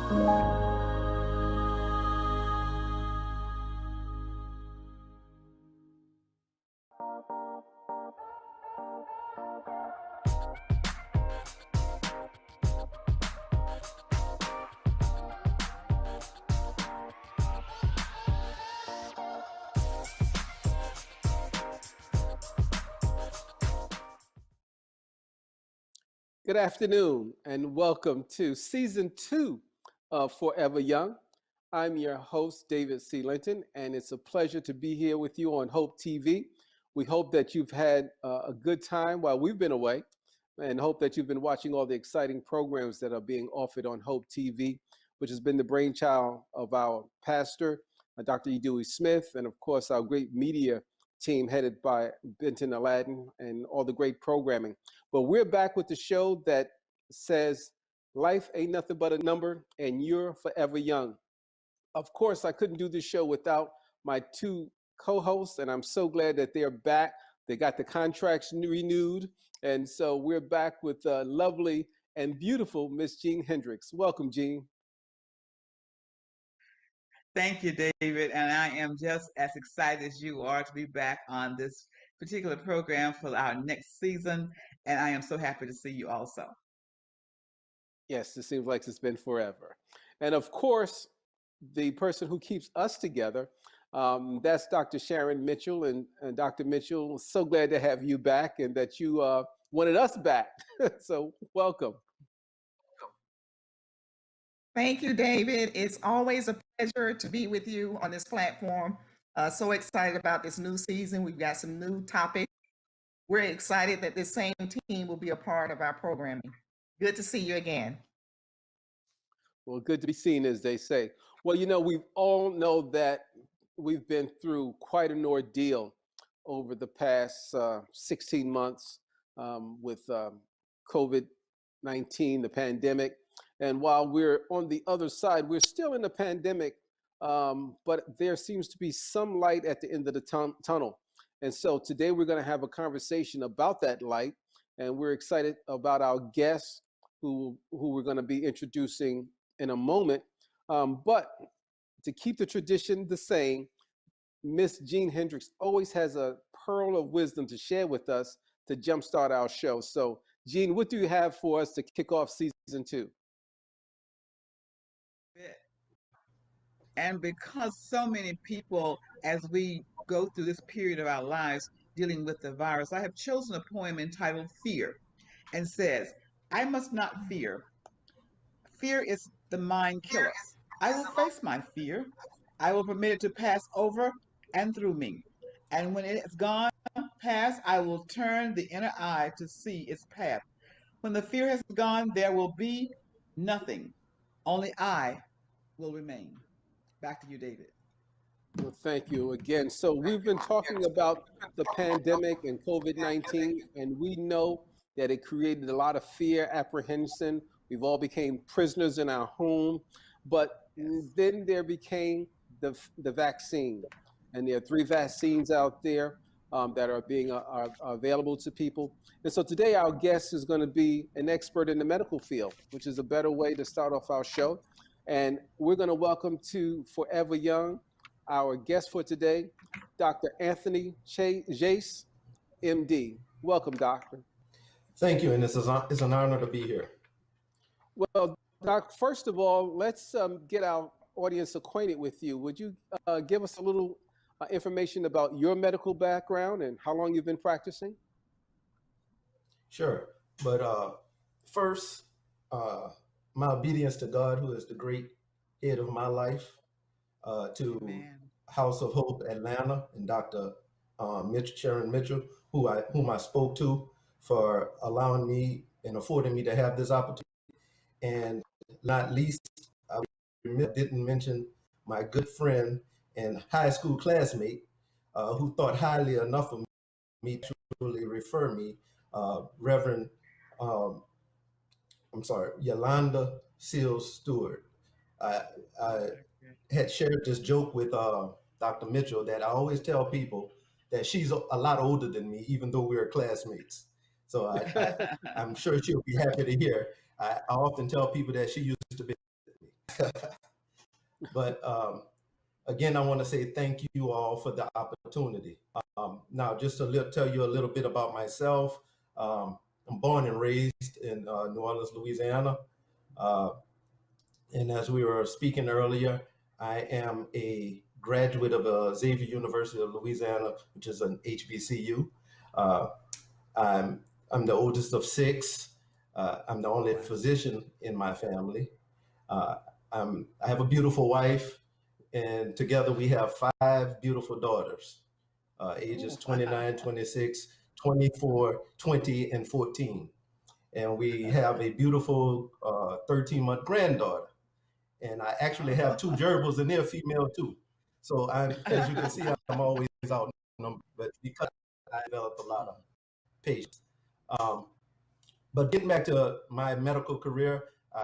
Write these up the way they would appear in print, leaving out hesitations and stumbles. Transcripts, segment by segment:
Good afternoon, and welcome to season 2 of Forever Young. I'm your host, David C. Linton, and it's a pleasure to be here with you on Hope TV. We hope that you've had a good time while we've been away, and hope that you've been watching all the exciting programs that are being offered on Hope TV, which has been the brainchild of our pastor, Dr. E. Dewey Smith, and of course, our great media team headed by Benton Aladdin and all the great programming. But we're back with the show that says life ain't nothing but a number and you're forever young. Of course, I couldn't do this show without my two co-hosts, and I'm so glad that they're back. They got the contracts renewed, and so we're back with lovely and beautiful Miss Jean Hendricks. Welcome, Jean. Thank you, David. And I am just as excited as you are to be back on this particular program for our next season. And I am so happy to see you also. Yes, it seems like it's been forever. And of course, the person who keeps us together, that's Dr. Sharon Mitchell. And Dr. Mitchell, so glad to have you back and that you wanted us back. So welcome. Thank you, David. It's always a pleasure to be with you on this platform. So excited about this new season. We've got some new topics. We're excited that this same team will be a part of our programming. Good to see you again. Well, good to be seen, as they say. Well, we all know that we've been through quite an ordeal over the past 16 months with COVID-19, the pandemic. And while we're on the other side, we're still in the pandemic, but there seems to be some light at the end of the tunnel. And so today we're going to have a conversation about that light, and we're excited about our guests who we're going to be introducing in a moment. But to keep the tradition the same, Miss Jean Hendricks always has a pearl of wisdom to share with us to jumpstart our show. So, Jean, what do you have for us to kick off season 2? And because so many people, as we go through this period of our lives dealing with the virus, I have chosen a poem entitled Fear, and says, I must not fear. Fear is the mind killer. I will face my fear. I will permit it to pass over and through me. And when it is gone past, I will turn the inner eye to see its path. When the fear has gone, there will be nothing. Only I will remain. Back to you, David. Well, thank you again. So we've been talking about the pandemic and COVID-19, and we know that it created a lot of fear, apprehension. We've all became prisoners in our home, but then there became the vaccine, and there are 3 vaccines out there that are being are available to people. And so today our guest is going to be an expert in the medical field, which is a better way to start off our show. And we're going to welcome to Forever Young our guest for today, Dr. Anthony Jace, MD. Welcome, doctor. Thank you, and it's an honor to be here. Well, Doc, first of all, let's get our audience acquainted with you. Would you give us a little information about your medical background and how long you've been practicing? Sure, but first, my obedience to God, who is the great head of my life, to Amen. House of Hope Atlanta and Dr. Sharon Mitchell, whom I spoke to, for allowing me and affording me to have this opportunity. And not least, I didn't mention my good friend and high school classmate who thought highly enough of me to really refer me, Reverend, Yolanda Seals Stewart. I had shared this joke with Dr. Mitchell that I always tell people that she's a lot older than me, even though we were classmates. So I'm sure she'll be happy to hear. I often tell people that she used to be with me. But again, I want to say thank you all for the opportunity. Now, just to tell you a little bit about myself, I'm born and raised in New Orleans, Louisiana. And as we were speaking earlier, I am a graduate of Xavier University of Louisiana, which is an HBCU. I'm the oldest of six. I'm the only physician in my family. I have a beautiful wife, and together we have 5 beautiful daughters, ages 29, 26, 24, 20, and 14. And we have a beautiful 13-month granddaughter. And I actually have 2 gerbils, and they're female too. So as you can see, I'm always outnumbered, but because I developed a lot of patience. But getting back to my medical career, I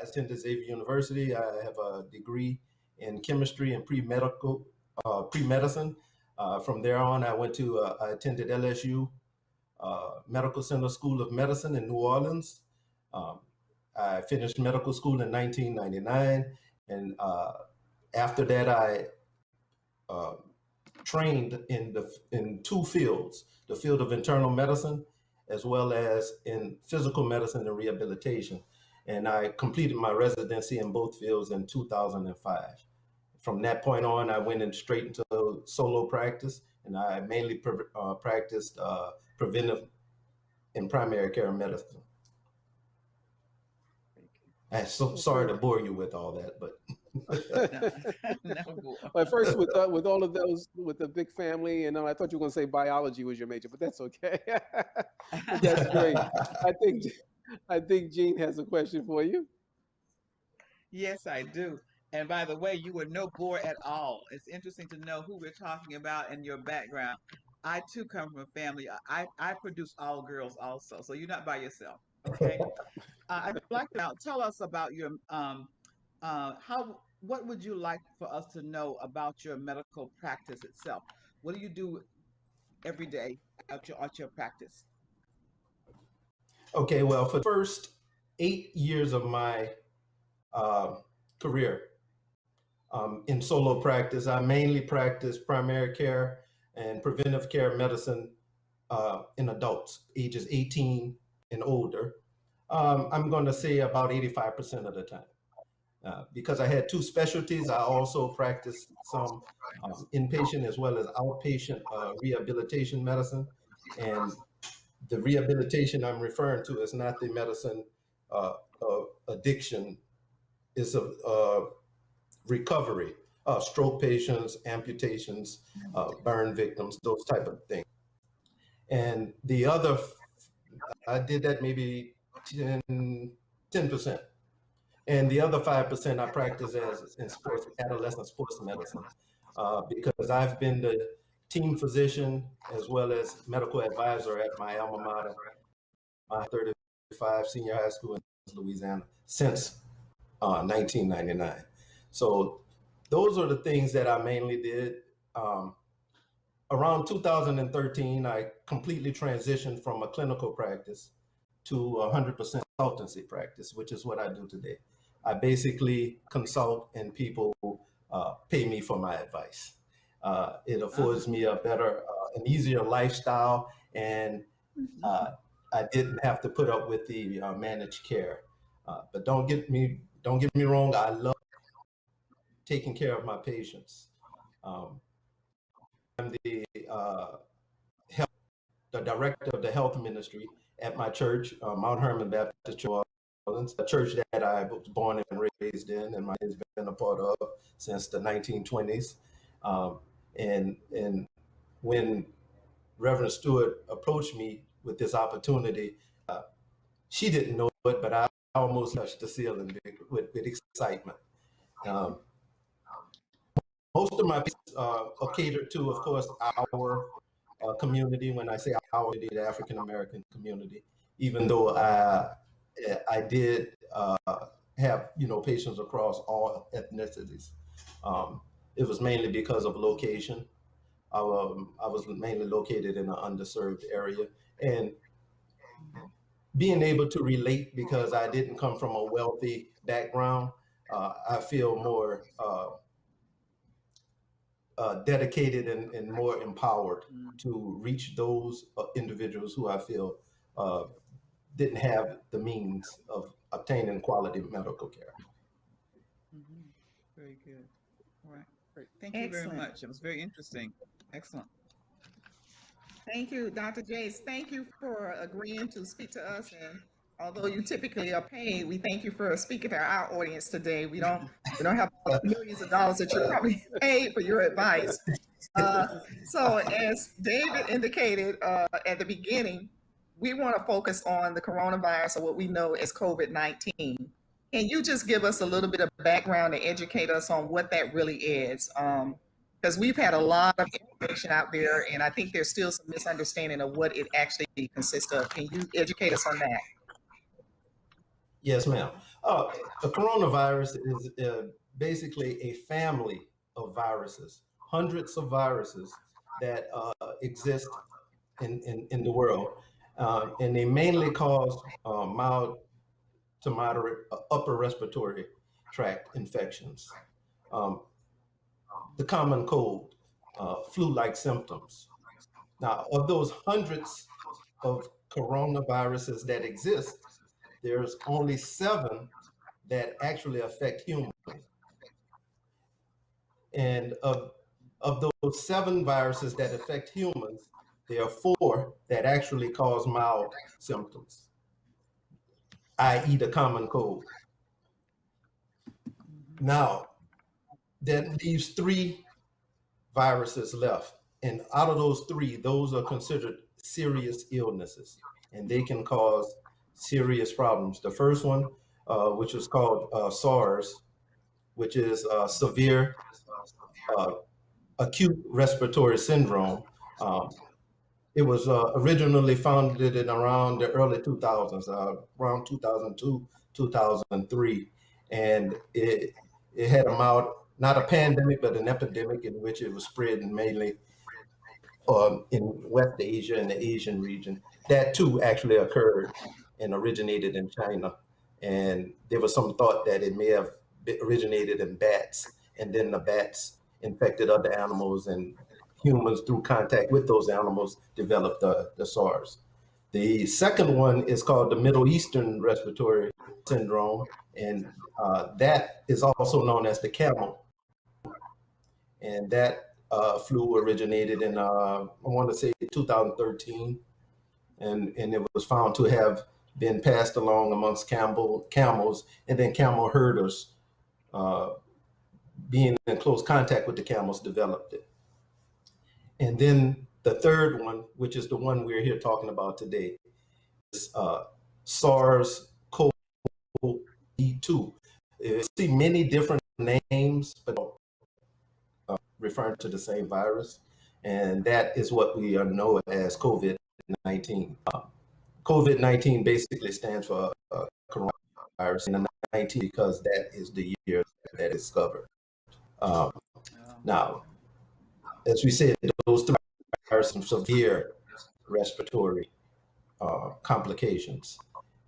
attended Xavier University. I have a degree in chemistry and pre-medicine. From there on, I attended LSU Medical Center School of Medicine in New Orleans. I finished medical school in 1999, and after that, I trained in 2 fields: the field of internal medicine, as well as in physical medicine and rehabilitation. And I completed my residency in both fields in 2005. From that point on, I went straight into solo practice, and I mainly practiced preventive and primary care medicine. I'm so sorry to bore you with all that, but At first, with all of those, with the big family, and I thought you were going to say biology was your major, but that's okay. But that's great. I think Jean has a question for you. Yes, I do. And by the way, you were no bore at all. It's interesting to know who we're talking about and your background. I too come from a family. I produce all girls also, so you're not by yourself. Okay. I'd like to now tell us about your what would you like for us to know about your medical practice itself? What do you do every day at your practice? okay, well, for the first 8 years of my career in solo practice, I mainly practiced primary care and preventive care medicine in adults, ages 18 and older. I'm going to say about 85% of the time. Because I had 2 specialties, I also practiced some inpatient as well as outpatient rehabilitation medicine. And the rehabilitation I'm referring to is not the medicine of addiction, is a recovery, stroke patients, amputations, burn victims, those type of things. And the other, I did that maybe 10%. And the other 5% I practice as in sports, adolescent sports medicine, because I've been the team physician as well as medical advisor at my alma mater, my 35 senior high school in Louisiana, since 1999. So those are the things that I mainly did. Around 2013, I completely transitioned from a clinical practice to 100% consultancy practice, which is what I do today. I basically consult, and people pay me for my advice. It affords me a better, an easier lifestyle, and I didn't have to put up with the managed care. But don't get me wrong, I love taking care of my patients. I'm the director of the health ministry at my church, Mount Hermon Baptist Church, a church that I was born and raised in, and my has been a part of since the 1920s. And when Reverend Stewart approached me with this opportunity, she didn't know it, but I almost touched the ceiling with excitement. Most of my patients are catered to, of course, our community. When I say our, the African American community, even though I did have patients across all ethnicities. It was mainly because of location. I was mainly located in an underserved area, and being able to relate, because I didn't come from a wealthy background, I feel more dedicated and more empowered to reach those individuals who I feel didn't have the means of obtaining quality medical care. Very good. All right. Great. Thank you very much. It was very interesting. Excellent. Thank you, Dr. Jace. Thank you for agreeing to speak to us. And although you typically are paid, we thank you for speaking to our audience today. We don't have millions of dollars that you're probably paid for your advice. So as David indicated at the beginning, we want to focus on the coronavirus, or what we know as COVID-19. Can you just give us a little bit of background and educate us on what that really is? Because we've had a lot of information out there, and I think there's still some misunderstanding of what it actually consists of. Can you educate us on that? Yes, ma'am. The coronavirus is basically a family of viruses, hundreds of viruses that exist in the world. And they mainly cause mild to moderate upper respiratory tract infections. The common cold, flu-like symptoms. Now, of those hundreds of coronaviruses that exist, there's only 7 that actually affect humans. And of those 7 viruses that affect humans, there are 4 that actually cause mild symptoms, i.e. the common cold. Now, that leaves 3 viruses left. And out of those 3, those are considered serious illnesses, and they can cause serious problems. The first one, which is called SARS, which is severe acute respiratory syndrome. It was originally founded in around the early 2000s, around 2002, 2003. And it had a mild, not a pandemic, but an epidemic in which it was spread mainly in West Asia and the Asian region. That too actually occurred and originated in China. And there was some thought that it may have originated in bats, and then the bats infected other animals, and humans through contact with those animals developed the SARS. The second one is called the Middle Eastern Respiratory Syndrome, and that is also known as the camel. And that flu originated in, I want to say 2013, and it was found to have been passed along amongst camels, and then camel herders being in close contact with the camels developed it. And then the third one, which is the one we're here talking about today, is SARS-CoV-2. You see many different names, but referring to the same virus, and that is what we know as COVID-19. COVID-19 basically stands for coronavirus, and 19 because that is the year that it's discovered. Now, as we said, those 3 are some severe respiratory complications.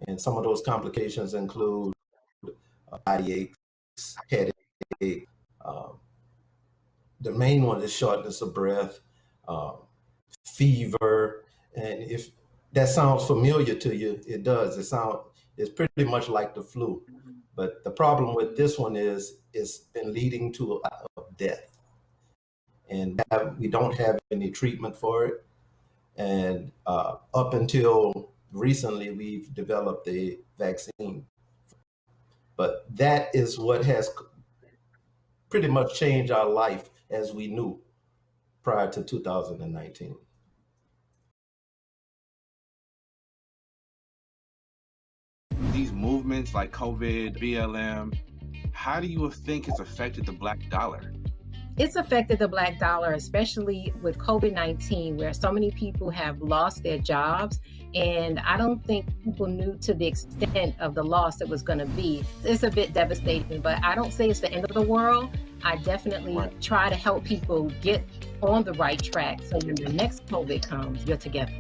And some of those complications include body aches, headache. The main one is shortness of breath, fever. And if that sounds familiar to you, it does. It's pretty much like the flu. But the problem with this one is it's been leading to a lot of death. And we don't have any treatment for it. And up until recently, we've developed a vaccine. But that is what has pretty much changed our life as we knew prior to 2019. These movements like COVID, BLM, how do you think it's affected the Black dollar? It's affected the Black dollar, especially with COVID-19, where so many people have lost their jobs. And I don't think people knew to the extent of the loss it was going to be. It's a bit devastating, but I don't say it's the end of the world. I definitely try to help people get on the right track so when the next COVID comes, you're together.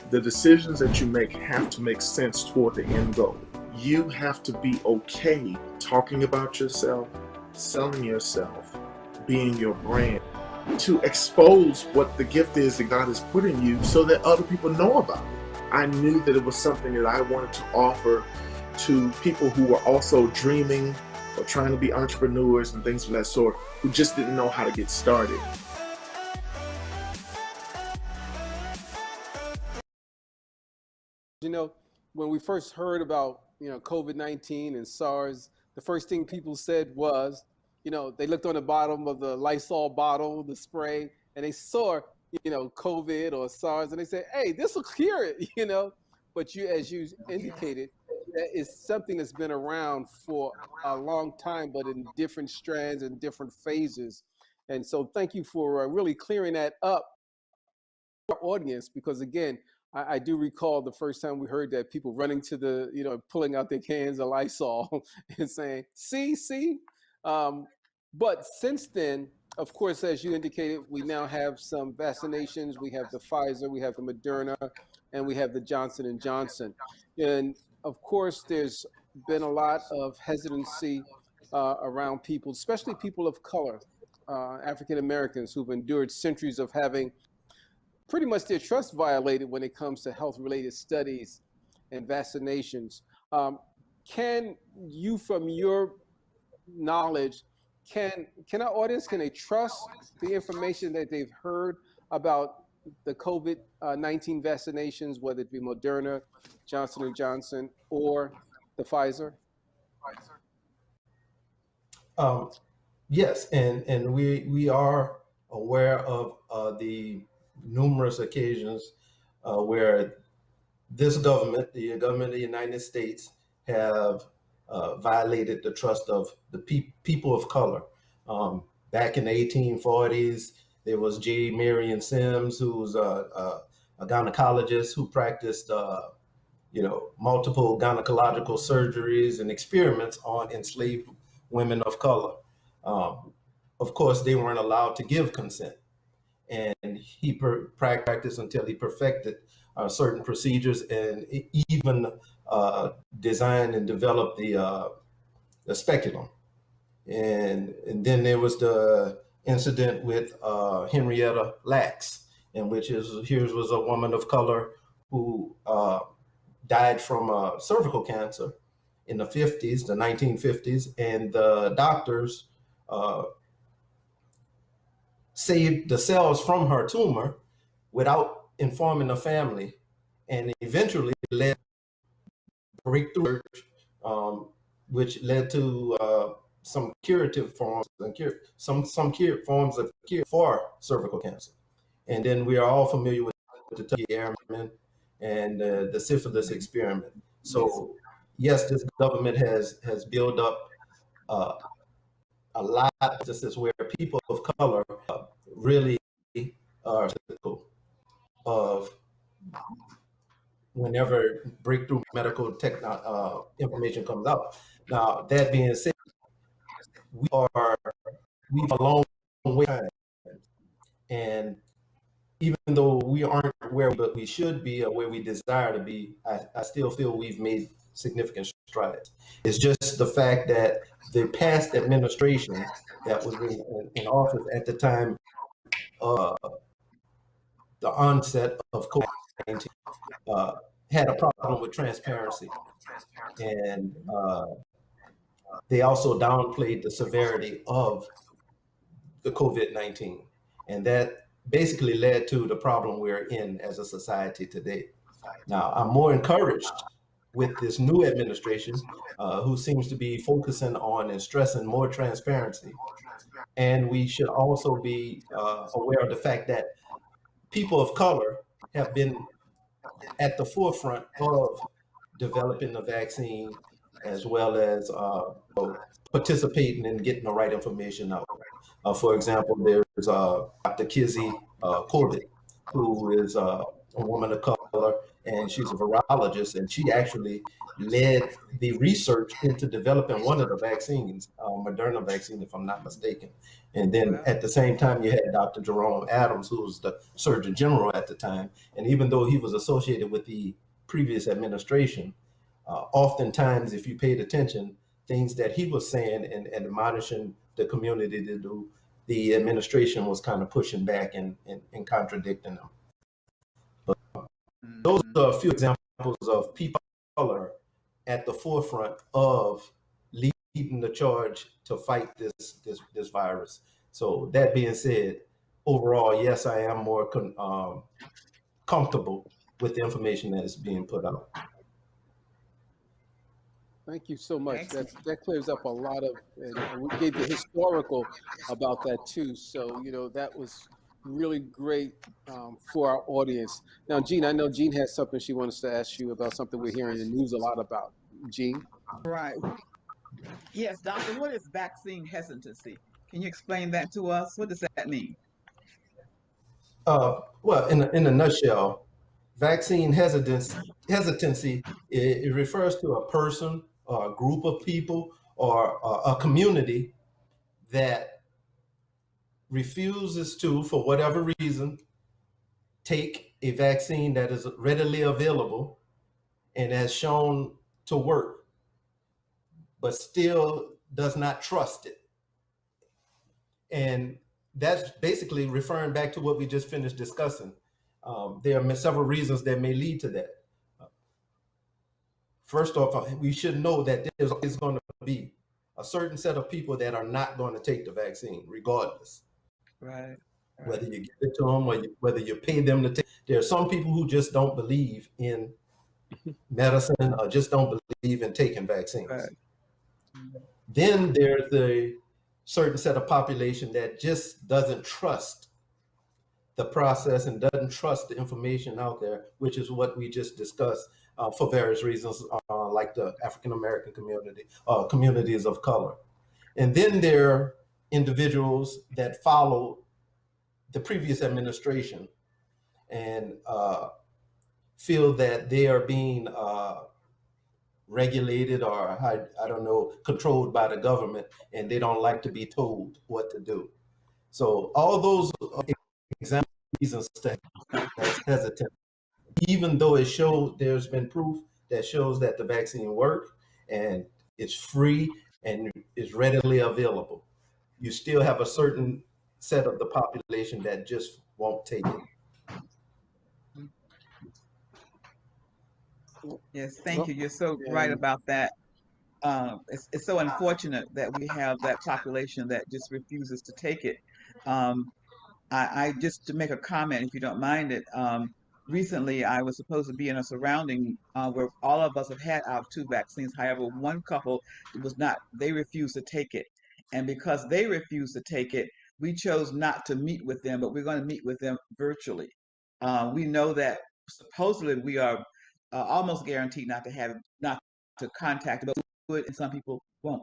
The decisions that you make have to make sense toward the end goal. You have to be okay talking about yourself, selling yourself, being your brand, to expose what the gift is that God has put in you so that other people know about it. I knew that it was something that I wanted to offer to people who were also dreaming or trying to be entrepreneurs and things of that sort, who just didn't know how to get started. You know, when we first heard about, COVID-19 and SARS, the first thing people said was, they looked on the bottom of the Lysol bottle, the spray, and they saw, COVID or SARS, and they said, hey, this will cure it, But as you indicated, that is something that's been around for a long time, but in different strands and different phases. And so thank you for really clearing that up for our audience, because again, I do recall the first time we heard that, people running to the, pulling out their cans of Lysol and saying, see. But since then, of course, as you indicated, we now have some vaccinations. We have the Pfizer, we have the Moderna, and we have the Johnson & Johnson. And of course, there's been a lot of hesitancy around people, especially people of color, African Americans, who've endured centuries of having pretty much their trust violated when it comes to health-related studies and vaccinations. Can you, from your knowledge, can our audience, can they trust the information that they've heard about the COVID-19 vaccinations, whether it be Moderna, Johnson & Johnson, or the Pfizer? Yes, and we are aware of the numerous occasions where this government, the government of the United States, have violated the trust of the people of color. Back in the 1840s, there was J. Marion Sims, who was a gynecologist who practiced, multiple gynecological surgeries and experiments on enslaved women of color. Of course, they weren't allowed to give consent. And he practiced until he perfected certain procedures, and even designed and developed the speculum. And then there was the incident with Henrietta Lacks, in which here was a woman of color who died from cervical cancer in the 50s, the 1950s, and the doctors saved the cells from her tumor without informing the family, and eventually led to breakthrough, which led to some curative forms and some forms of cure for cervical cancer. And then we are all familiar with the Tuskegee Airmen and the syphilis experiment. So yes, this government has built up a lot of instances where people of color really are critical of whenever breakthrough medical information comes out. Now, that being said, we've a long way behind. And even though we aren't where we should be or where we desire to be, I still feel we've made significant strides. It's just the fact that the past administration that was in office at the time of the onset of COVID-19 had a problem with transparency. And they also downplayed the severity of the COVID-19. And that basically led to the problem we're in as a society today. Now, I'm more encouraged with this new administration, who seems to be focusing on and stressing more transparency. And we should also be aware of the fact that people of color have been at the forefront of developing the vaccine, as well as participating in getting the right information out. For example, there's Dr. Kizzy Corbett, who is a woman of color and she's a virologist, and she actually led the research into developing one of the vaccines, Moderna vaccine, if I'm not mistaken. And then at the same time, you had Dr. Jerome Adams, who was the Surgeon General at the time. And even though he was associated with the previous administration, oftentimes, if you paid attention, things that he was saying and admonishing the community to do, the administration was kind of pushing back and contradicting them. But those are a few examples of people of color at the forefront of leading the charge to fight this virus. So that being said, overall, yes, I am more comfortable with the information that is being put out. Thank you so much. That clears up a lot of, and we gave the historical about that too. So, you know, that was really great for our audience. Now, Jean, I know Jean has something she wants to ask you about, something we're hearing in the news a lot about. Jean? Right. Yes, doctor, what is vaccine hesitancy? Can you explain that to us? What does that mean? Well, in a nutshell, vaccine hesitancy, it refers to a person or a group of people or a community that refuses to, for whatever reason, take a vaccine that is readily available and has shown to work, but still does not trust it. And that's basically referring back to what we just finished discussing. There are several reasons that may lead to that. First off, we should know that there is going to be a certain set of people that are not going to take the vaccine, regardless. Right. Whether you give it to them or whether you pay them to take. There are some people who just don't believe in medicine or just don't believe in taking vaccines. Right. Then there's a certain set of population that just doesn't trust the process and doesn't trust the information out there, which is what we just discussed for various reasons, like the African-American community, communities of color. And then there are individuals that follow the previous administration and feel that they are being regulated or, I don't know, controlled by the government, and they don't like to be told what to do. So all those examples reasons to hesitant, even though there's been proof that shows that the vaccine works and it's free and is readily available, you still have a certain set of the population that just won't take it. Yes, thank you. You're so right about that. It's so unfortunate that we have that population that just refuses to take it. I just to make a comment, if you don't mind it, recently I was supposed to be in a surrounding where all of us have had our 2 vaccines. However, one couple was not, they refused to take it. And because they refused to take it, we chose not to meet with them, but we're going to meet with them virtually. We know that supposedly we are almost guaranteed not to contact, but we would, and some people won't.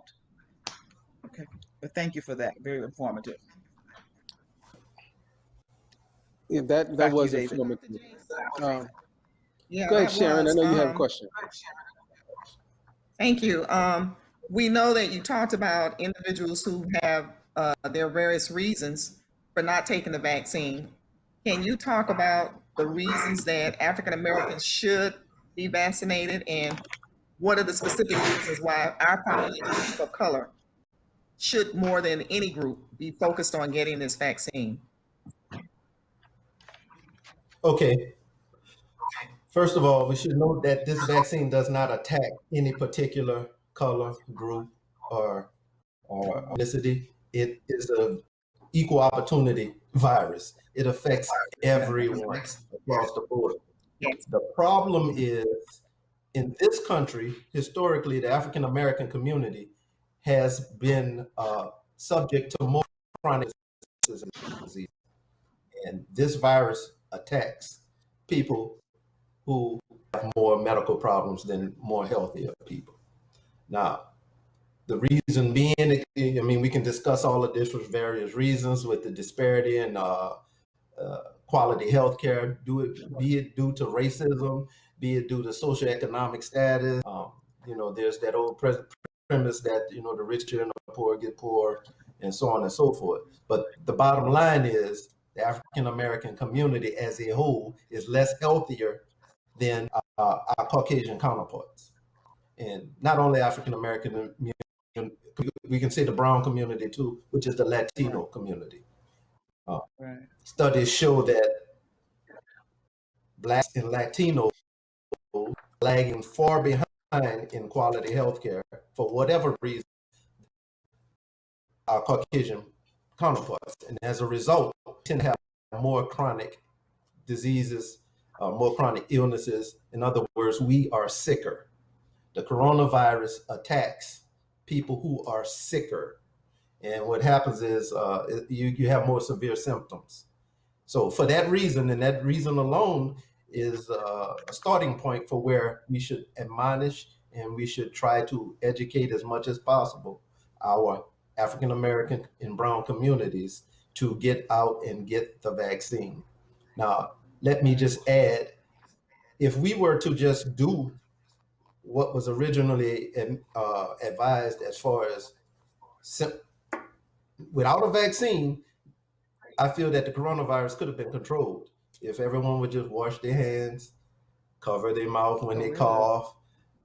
Okay, but thank you for that. Very informative. Yeah, that was informative. Yeah, Go ahead, Sharon. I know you have a question. Thank you. We know that you talked about individuals who have their various reasons for not taking the vaccine. Can you talk about the reasons that African Americans should be vaccinated, and what are the specific reasons why our population of color should, more than any group, be focused on getting this vaccine? Okay. First of all, we should note that this vaccine does not attack any particular color, group, or ethnicity. It is an equal opportunity virus. It affects everyone across the board. The problem is, in this country, historically, the African American community has been subject to more chronic disease. And this virus attacks people who have more medical problems than more healthier people. Now, the reason being, I mean, we can discuss all of this with various reasons with the disparity in quality health care, be it due to racism, be it due to socioeconomic status. There's that old premise that, the rich and the poor get poor, and so on and so forth. But the bottom line is the African American community as a whole is less healthier than our Caucasian counterparts. And not only African American, we can say the brown community too, which is the Latino community. Right. Studies show that Blacks and Latinos lagging far behind in quality healthcare for whatever reason our Caucasian counterparts. And as a result, tend to have more chronic diseases, more chronic illnesses. In other words, we are sicker. The coronavirus attacks people who are sicker. And what happens is you have more severe symptoms. So for that reason, and that reason alone, is a starting point for where we should admonish and we should try to educate as much as possible our African American and brown communities to get out and get the vaccine. Now, let me just add, if we were to just do what was originally advised as far as without a vaccine, I feel that the coronavirus could have been controlled if everyone would just wash their hands, cover their mouth when they cough,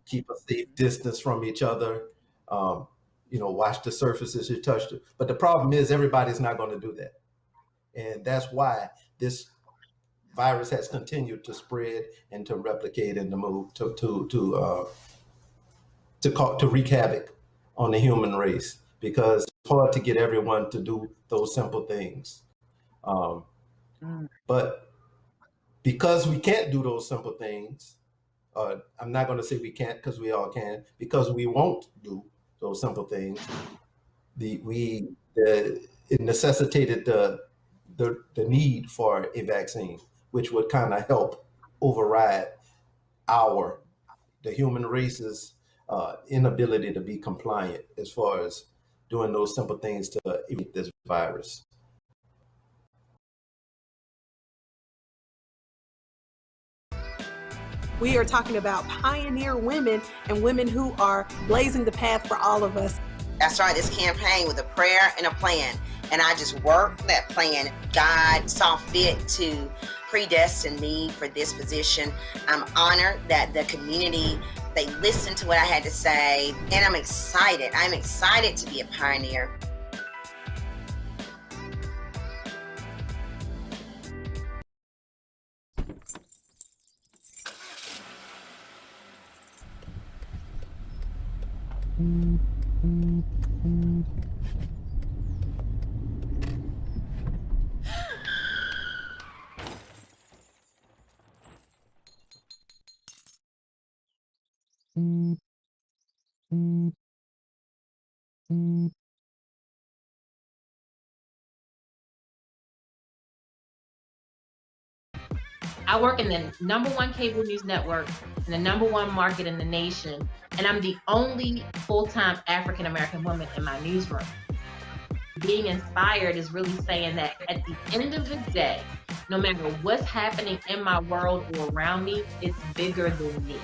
keep a safe distance from each other, wash the surfaces you touched. But the problem is everybody's not going to do that. And that's why this virus has continued to spread and to replicate and to move to wreak havoc on the human race, because it's hard to get everyone to do those simple things. But because we can't do those simple things, I'm not going to say we can't, because we all can, because we won't do those simple things. It necessitated the need for a vaccine, which would kind of help override the human race's inability to be compliant as far as doing those simple things to evade this virus. We are talking about pioneer women and women who are blazing the path for all of us. I started this campaign with a prayer and a plan, and I just worked that plan. God saw fit to predestine me for this position. I'm honored that the community, they listened to what I had to say, and I'm excited. I'm excited to be a pioneer. I work in the #1 cable news network and the #1 market in the nation, and I'm the only full-time African-American woman in my newsroom. Being inspired is really saying that at the end of the day, no matter what's happening in my world or around me, it's bigger than me.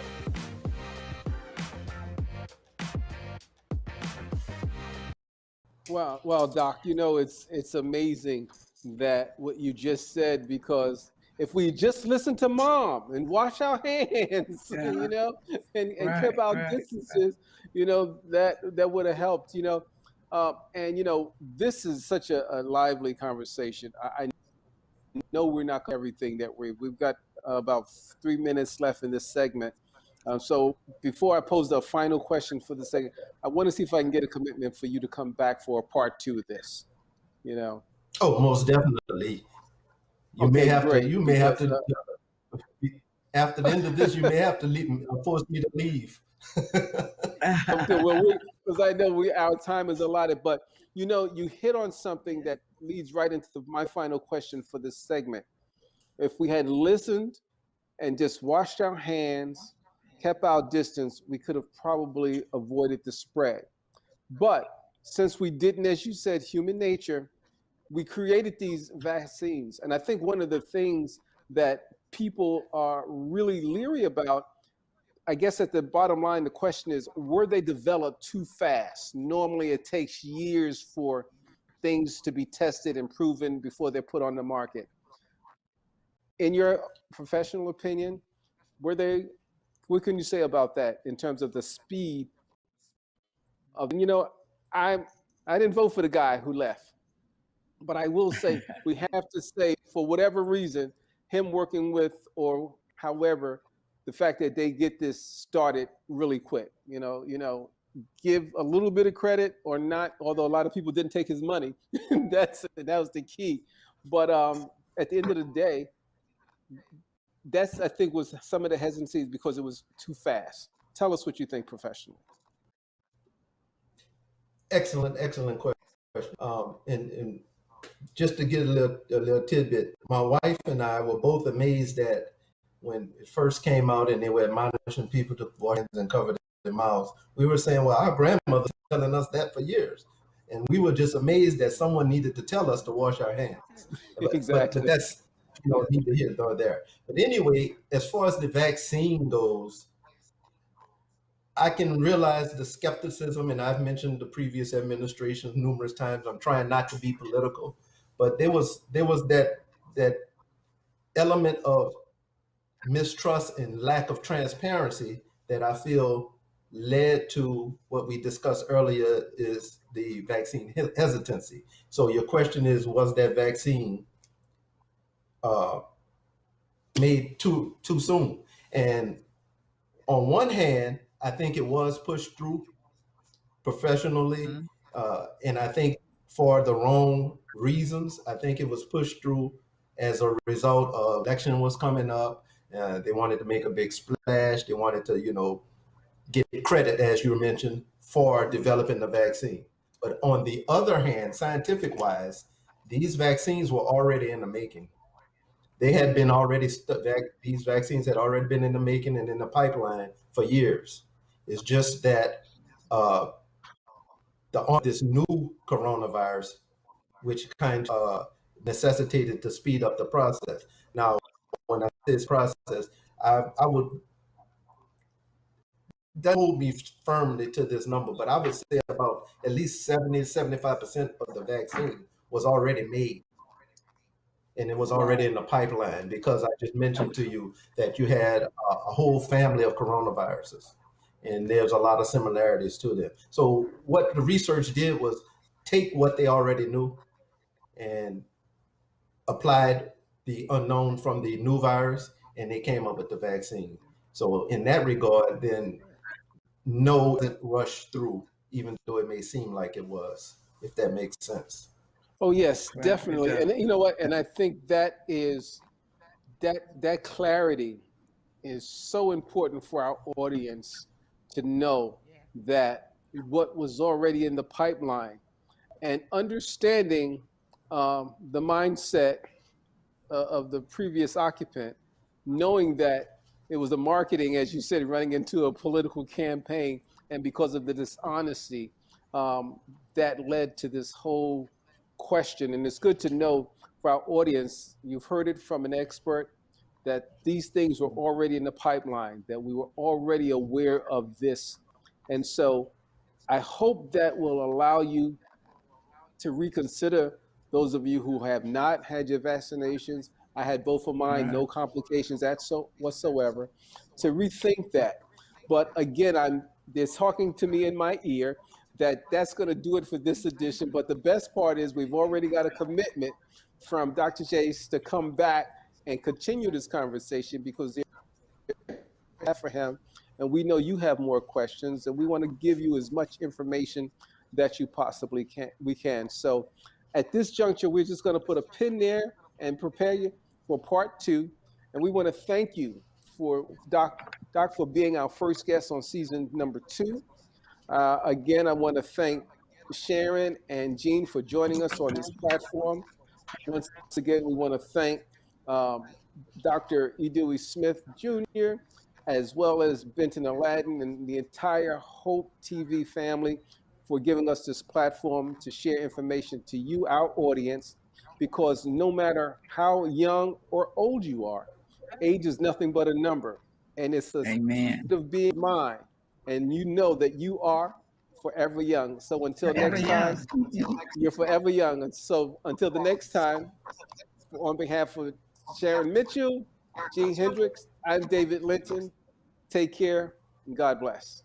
Well, Doc, it's amazing that what you just said, because if we just listen to Mom and wash our hands, and keep our distances, that would have helped, this is such a lively conversation. I know we're not covering everything that we've got about 3 minutes left in this segment. So before I pose the final question for the segment, I want to see if I can get a commitment for you to come back for a part 2 of this, Oh, most definitely. You may have to, after the end of this, you may have to force me to leave. Okay, well, because I know our time is allotted, but you hit on something that leads right into my final question for this segment. If we had listened and just washed our hands, kept our distance, we could have probably avoided the spread. But since we didn't, as you said, human nature, we created these vaccines. And I think one of the things that people are really leery about, I guess at the bottom line, the question is, were they developed too fast? Normally it takes years for things to be tested and proven before they're put on the market. In your professional opinion, what can you say about that in terms of the speed of, I didn't vote for the guy who left, but I will say we have to say, for whatever reason, him working with, or however, the fact that they get this started really quick, give a little bit of credit or not, although a lot of people didn't take his money. That was the key. But at the end of the day, that's, I think, was some of the hesitancies because it was too fast. Tell us what you think, professional. Excellent question. And just to get a little tidbit, my wife and I were both amazed that when it first came out and they were admonishing people to wash hands and cover their mouths, we were saying, well, our grandmother was telling us that for years. And we were just amazed that someone needed to tell us to wash our hands. Exactly. But that's, neither here nor there. But anyway, as far as the vaccine goes, I can realize the skepticism, and I've mentioned the previous administrations numerous times. I'm trying not to be political, but there was that element of mistrust and lack of transparency that I feel led to what we discussed earlier, is the vaccine hesitancy. So your question is, was that vaccine made too soon? And on one hand, I think it was pushed through professionally, and I think for the wrong reasons. I think it was pushed through as a result of election was coming up. They wanted to make a big splash. They wanted to, get credit, as you mentioned, for developing the vaccine. But on the other hand, scientific-wise, these vaccines were already in the making. They had been already, these vaccines had already been in the making and in the pipeline for years. It's just that this new coronavirus, which kind of necessitated to speed up the process. Now, when I say this process, I would, that hold me firmly to this number, but I would say about at least 70-75% of the vaccine was already made. And it was already in the pipeline, because I just mentioned to you that you had a whole family of coronaviruses, and there's a lot of similarities to them. So what the research did was take what they already knew and applied the unknown from the new virus, and they came up with the vaccine. So in that regard, then no, it rushed through, even though it may seem like it was, if that makes sense. Oh yes, definitely. And you know what? And I think that is that clarity is so important for our audience to know that what was already in the pipeline, and understanding the mindset of the previous occupant, knowing that it was the marketing, as you said, running into a political campaign, and because of the dishonesty that led to this whole question. And it's good to know for our audience, you've heard it from an expert, that these things were already in the pipeline, that we were already aware of this. And so I hope that will allow you to reconsider, those of you who have not had your vaccinations. I had both of mine, no complications whatsoever, to rethink that. But again, they're talking to me in my ear that that's going to do it for this edition. But the best part is we've already got a commitment from Dr. Chase to come back and continue this conversation, because they're for him, and we know you have more questions, and we want to give you as much information that you possibly can. So at this juncture, we're just going to put a pin there and prepare you for part 2. And we want to thank you for Doc for being our first guest on season number 2. Again, I want to thank Sharon and Jean for joining us on this platform. Once again, we want to thank Dr. E. Dewey Smith Jr., as well as Benton Aladdin and the entire Hope TV family for giving us this platform to share information to you, our audience, because no matter how young or old you are, age is nothing but a number, and it's a state of being mind, and you know that you are forever young. So until next time, you're forever young. And so until the next time, on behalf of Sharon Mitchell, Gene Hendricks, I'm David Linton. Take care and God bless.